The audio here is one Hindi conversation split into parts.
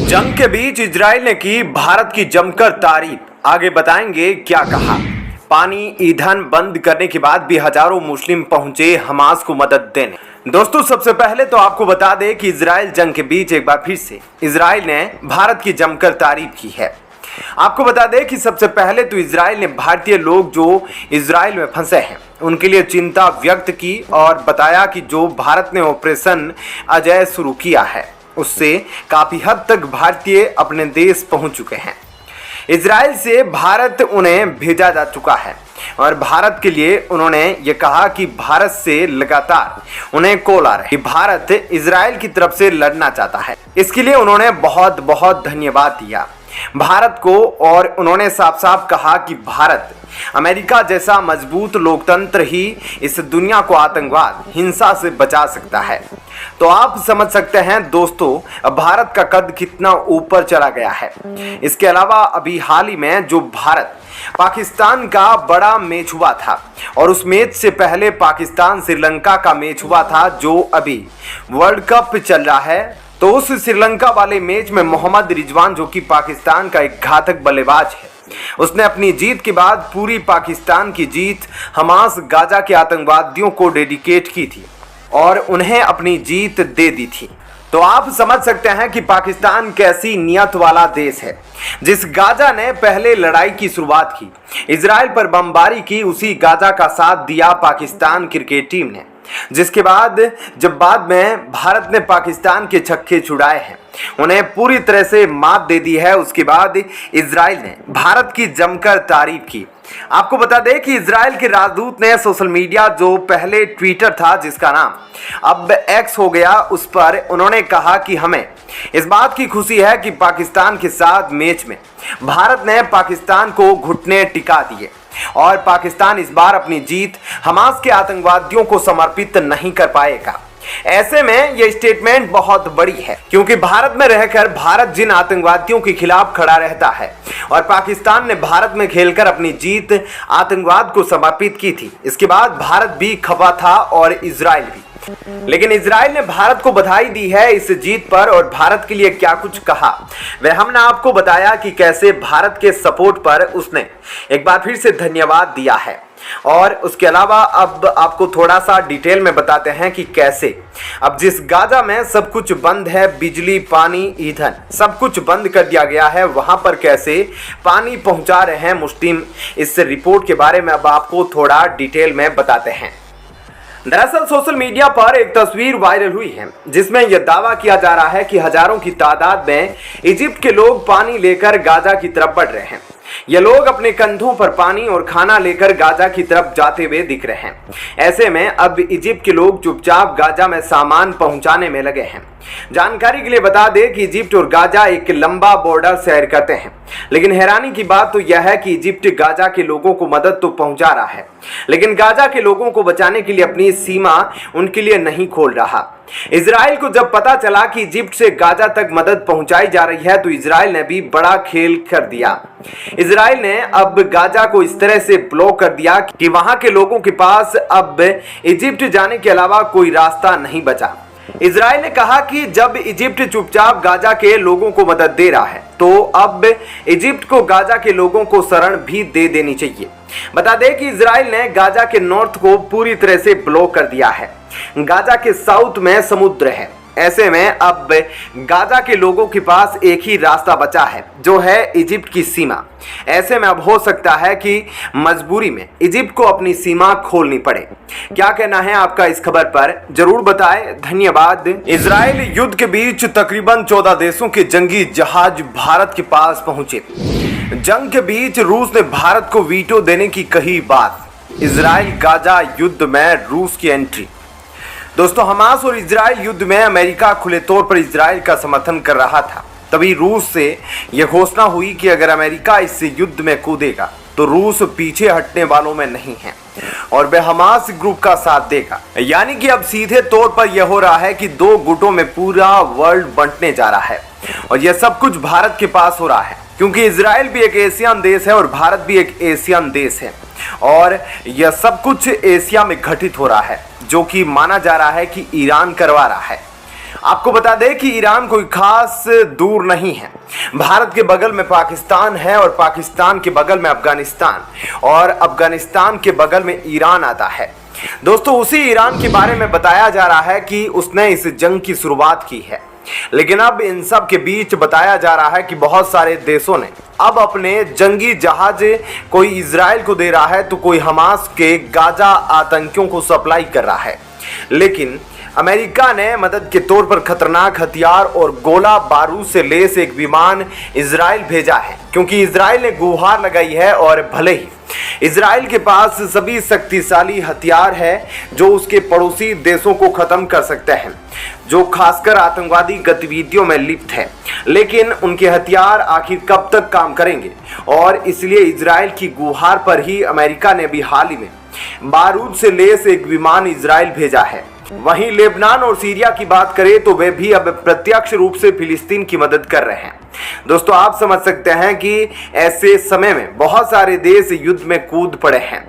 जंग के बीच इजराइल ने की भारत की जमकर तारीफ। आगे बताएंगे क्या कहा। पानी ईंधन बंद करने के बाद भी हजारों मुस्लिम पहुंचे हमास को मदद देने। दोस्तों, सबसे पहले तो आपको बता दें कि इजराइल जंग के बीच एक बार फिर से इजराइल ने भारत की जमकर तारीफ की है। आपको बता दें कि सबसे पहले तो इजराइल ने भारतीय लोग जो इजराइल में फंसे हैं उनके लिए चिंता व्यक्त की और बताया कि जो भारत ने ऑपरेशन अजय शुरू किया है उससे काफी हद तक भारतीय अपने देश पहुंच चुके हैं। इजराइल से भारत उन्हें भेजा जा चुका है और भारत के लिए उन्होंने ये कहा कि भारत से लगातार उन्हें कॉल आ रहा है कि भारत इजराइल की तरफ से लड़ना चाहता है। इसके लिए उन्होंने बहुत बहुत धन्यवाद दिया भारत को और उन्होंने साफ साफ कहा कि भारत अमेरिका जैसा मजबूत लोकतंत्र ही इस दुनिया को आतंकवाद हिंसा से बचा सकता है। तो आप समझ सकते हैं दोस्तों, भारत का कद कितना ऊपर चला गया है। इसके अलावा अभी हाल ही में जो भारत पाकिस्तान का बड़ा मैच हुआ था और उस मैच से पहले पाकिस्तान श्रीलंका का मैच हुआ था जो अभी वर्ल्ड कप चल रहा है। तो उस श्रीलंका वाले मैच में मोहम्मद रिजवान जो कि पाकिस्तान का एक घातक बल्लेबाज है, उसने अपनी जीत के बाद पूरी पाकिस्तान की जीत हमास गाजा के आतंकवादियों को डेडिकेट की थी और उन्हें अपनी जीत दे दी थी। तो आप समझ सकते हैं कि पाकिस्तान कैसी नियत वाला देश है। जिस गाजा ने पहले लड़ाई की शुरुआत की, इजराइल पर बमबारी की, उसी गाजा का साथ दिया पाकिस्तान क्रिकेट टीम ने। जिसके बाद जब बाद में भारत ने पाकिस्तान के छक्के छुड़ाए हैं, उन्हें पूरी तरह से मात दे दी है, उसके बाद इजराइल ने भारत की जमकर तारीफ की। आपको बता दें कि इजराइल के राजदूत ने सोशल मीडिया जो पहले ट्विटर था जिसका नाम अब एक्स हो गया, उस पर उन्होंने कहा कि हमें इस बात की खुशी है कि पाकिस्तान के साथ मैच में भारत ने पाकिस्तान को घुटने टिका दिए और पाकिस्तान इस बार अपनी जीत हमास के आतंकवादियों को समर्पित नहीं कर पाएगा। ऐसे में यह स्टेटमेंट बहुत बड़ी है क्योंकि भारत में रहकर भारत जिन आतंकवादियों के खिलाफ खड़ा रहता है और पाकिस्तान ने भारत में खेलकर अपनी जीत आतंकवाद को समर्पित की थी। इसके बाद भारत भी खफा था और इजराइल भी, लेकिन इजराइल ने भारत को बधाई दी है इस जीत पर और भारत के लिए क्या कुछ कहा वह हमने आपको बताया कि कैसे भारत के सपोर्ट पर उसने एक बार फिर से धन्यवाद दिया है। और उसके अलावा अब आपको थोड़ा सा डिटेल में बताते हैं कि कैसे अब जिस गाजा में सब कुछ बंद है, बिजली पानी ईंधन सब कुछ बंद कर दिया गया है, वहां पर कैसे पानी पहुंचा रहे हैं मुस्लिम, इस रिपोर्ट के बारे में अब आपको थोड़ा डिटेल में बताते हैं। दरअसल सोशल मीडिया पर एक तस्वीर वायरल हुई है जिसमें यह दावा किया जा रहा है कि हजारों की तादाद में इजिप्ट के लोग पानी लेकर गाजा की तरफ बढ़ रहे हैं। ये लोग अपने कंधों पर पानी और खाना लेकर गाजा की तरफ जाते हुए दिख रहे हैं। ऐसे में अब इजिप्ट के लोग चुपचाप गाजा में सामान पहुंचाने में लगे हैं। जानकारी के लिए बता दें कि इजिप्ट और गाजा एक लंबा बॉर्डर शेयर करते हैं, लेकिन हैरानी की बात तो यह है कि इजिप्ट गाजा के लोगों को मदद तो पहुंचा रहा है, लेकिन गाजा के लोगों को बचाने के लिए अपनी सीमा उनके लिए नहीं खोल रहा। इजराइल को जब पता चला कि इजिप्ट से गाजा तक मदद पहुंचाई जा रही है तो इजराइल ने भी बड़ा खेल कर दिया। इजराइल ने अब गाजा को इस तरह से ब्लॉक कर दिया कि वहां के लोगों के पास अब इजिप्ट जाने के अलावा कोई रास्ता नहीं बचा। इजराइल ने कहा कि जब इजिप्ट चुपचाप गाजा के लोगों को मदद दे रहा है तो अब इजिप्ट को गाजा के लोगों को शरण भी दे देनी चाहिए। बता दें कि इजराइल ने गाजा के नॉर्थ को पूरी तरह से ब्लॉक कर दिया है। गाजा के साउथ में समुद्र है। ऐसे में अब गाजा के लोगों के पास एक ही रास्ता बचा है जो है इजिप्ट की सीमा। ऐसे में अब हो सकता है कि मजबूरी में इजिप्ट को अपनी सीमा खोलनी पड़े। क्या कहना है आपका इस खबर पर, जरूर बताएं। धन्यवाद। इजराइल युद्ध के बीच तकरीबन 14 देशों के जंगी जहाज भारत के पास पहुंचे। जंग के बीच रूस ने भारत को वीटो देने की कही बात। इजराइल गाजा युद्ध में रूस की एंट्री। दोस्तों, हमास और इजराइल युद्ध में अमेरिका खुले तौर पर इजराइल का समर्थन कर रहा था। तभी रूस से यह घोषणा हुई कि अगर अमेरिका इस युद्ध में कूदेगा तो रूस पीछे हटने वालों में नहीं है और वह हमास ग्रुप का साथ देगा। यानी कि अब सीधे तौर पर यह हो रहा है कि दो गुटों में पूरा वर्ल्ड बंटने जा रहा है और यह सब कुछ भारत के पास हो रहा है क्योंकि इजराइल भी एक एशियन देश है और भारत भी एक एशियन देश है और यह सब कुछ एशिया में घटित हो रहा है जो कि माना जा रहा है कि ईरान करवा रहा है। आपको बता दें कि ईरान कोई खास दूर नहीं है। भारत के बगल में पाकिस्तान है और पाकिस्तान के बगल में अफगानिस्तान और अफगानिस्तान के बगल में ईरान आता है। दोस्तों, उसी ईरान के बारे में बताया जा रहा है कि उसने इस जंग की शुरुआत की है। लेकिन अब इन सब के बीच बताया जा रहा है कि बहुत सारे देशों ने अब अपने जंगी जहाज कोई इजराइल को दे रहा है तो कोई हमास के गाजा आतंकियों को सप्लाई कर रहा है। लेकिन अमेरिका ने मदद के तौर पर खतरनाक हथियार और गोला बारूद से लैस एक विमान इजराइल भेजा है, क्योंकि इजराइल ने गुहार लगाई है और भले ही इजराइल के पास सभी शक्तिशाली हथियार है जो उसके पड़ोसी देशों को खत्म कर सकते हैं, जो खासकर आतंकवादी गतिविधियों में लिप्त है, लेकिन उनके हथियार आखिर कब तक काम करेंगे। और इसलिए इजराइल की गुहार पर ही अमेरिका ने भी हाल ही में बारूद से लैस एक विमान इजराइल भेजा है। वहीं लेबनान और सीरिया की बात करें तो वे भी अब प्रत्यक्ष रूप से फिलिस्तीन की मदद कर रहे हैं। दोस्तों, आप समझ सकते हैं कि ऐसे समय में बहुत सारे देश युद्ध में कूद पड़े हैं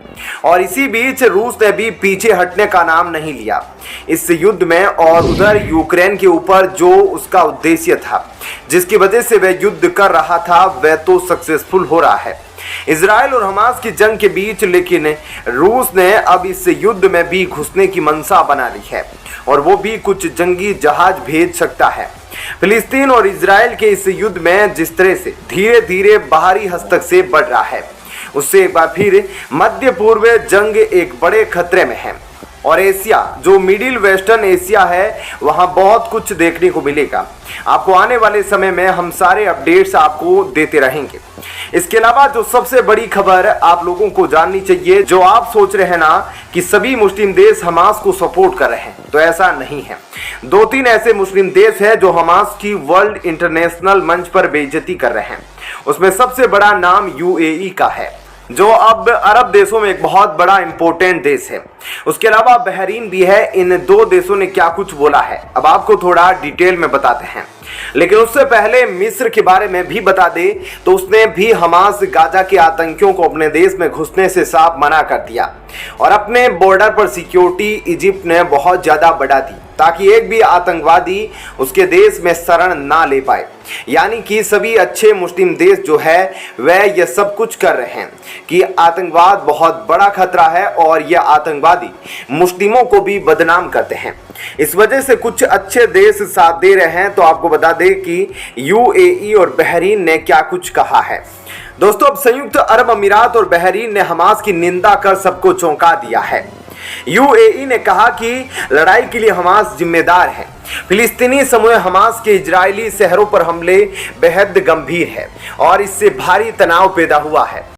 और इसी बीच रूस ने भी पीछे हटने का नाम नहीं लिया इस युद्ध में। और उधर यूक्रेन के ऊपर जो उसका उद्देश्य था, जिसकी वजह से वह युद्ध कर रहा था, वह तो सक्सेसफुल हो रहा है इजराइल और हमास की जंग के बीच। लेकिन रूस ने अब इस युद्ध में भी घुसने की मंशा बना ली है और वो भी कुछ जंगी जहाज भेज सकता है। फिलिस्तीन और इजराइल के इस युद्ध में जिस तरह से धीरे धीरे बाहरी हस्तक्षेप बढ़ रहा है, उससे एक बार फिर मध्य पूर्व जंग एक बड़े खतरे में है। और एशिया, जो मिडिल वेस्टर्न एशिया है, वहां बहुत कुछ देखने को मिलेगा। आपको आने वाले समय में हम सारे अपडेट्स आपको देते रहेंगे। इसके अलावा जो सबसे बड़ी खबर आप लोगों को जाननी चाहिए, जो आप सोच रहे हैं ना कि सभी मुस्लिम देश हमास को सपोर्ट कर रहे हैं, तो ऐसा नहीं है। 2-3 ऐसे मुस्लिम देश हैं जो हमास की वर्ल्ड इंटरनेशनल मंच पर बेइज्जती कर रहे हैं। उसमें सबसे बड़ा नाम यूएई का है, जो अब अरब देशों में एक बहुत बड़ा इंपॉर्टेंट देश है। उसके अलावा बहरीन भी है। इन 2 देशों ने क्या कुछ बोला है, अब आपको थोड़ा डिटेल में बताते हैं। लेकिन उससे पहले मिस्र के बारे में भी बता दे तो उसने भी हमास गाजा के आतंकियों को अपने देश में घुसने से साफ मना कर दिया और अपने बॉर्डर पर सिक्योरिटी इजिप्ट ने बहुत ज्यादा बढ़ा दी ताकि एक भी आतंकवादी उसके देश में शरण ना ले पाए। यानी कि सभी अच्छे मुस्लिम देश जो है वह यह सब कुछ कर रहे हैं कि आतंकवाद बहुत बड़ा खतरा है और यह आतंकवादी मुस्लिमों को भी बदनाम करते हैं। इस वजह से कुछ अच्छे देश साथ दे रहे हैं। तो आपको बता दें कि यूएई और बहरीन ने क्या कुछ कहा है। दोस्तों, अब संयुक्त अरब अमीरात और बहरीन ने हमास की निंदा कर सबको चौंका दिया है। यूएई ने कहा कि लड़ाई के लिए हमास जिम्मेदार है। फिलिस्तीनी समूह हमास के इजरायली शहरों पर हमले बेहद गंभीर है और इससे भारी तनाव पैदा हुआ है।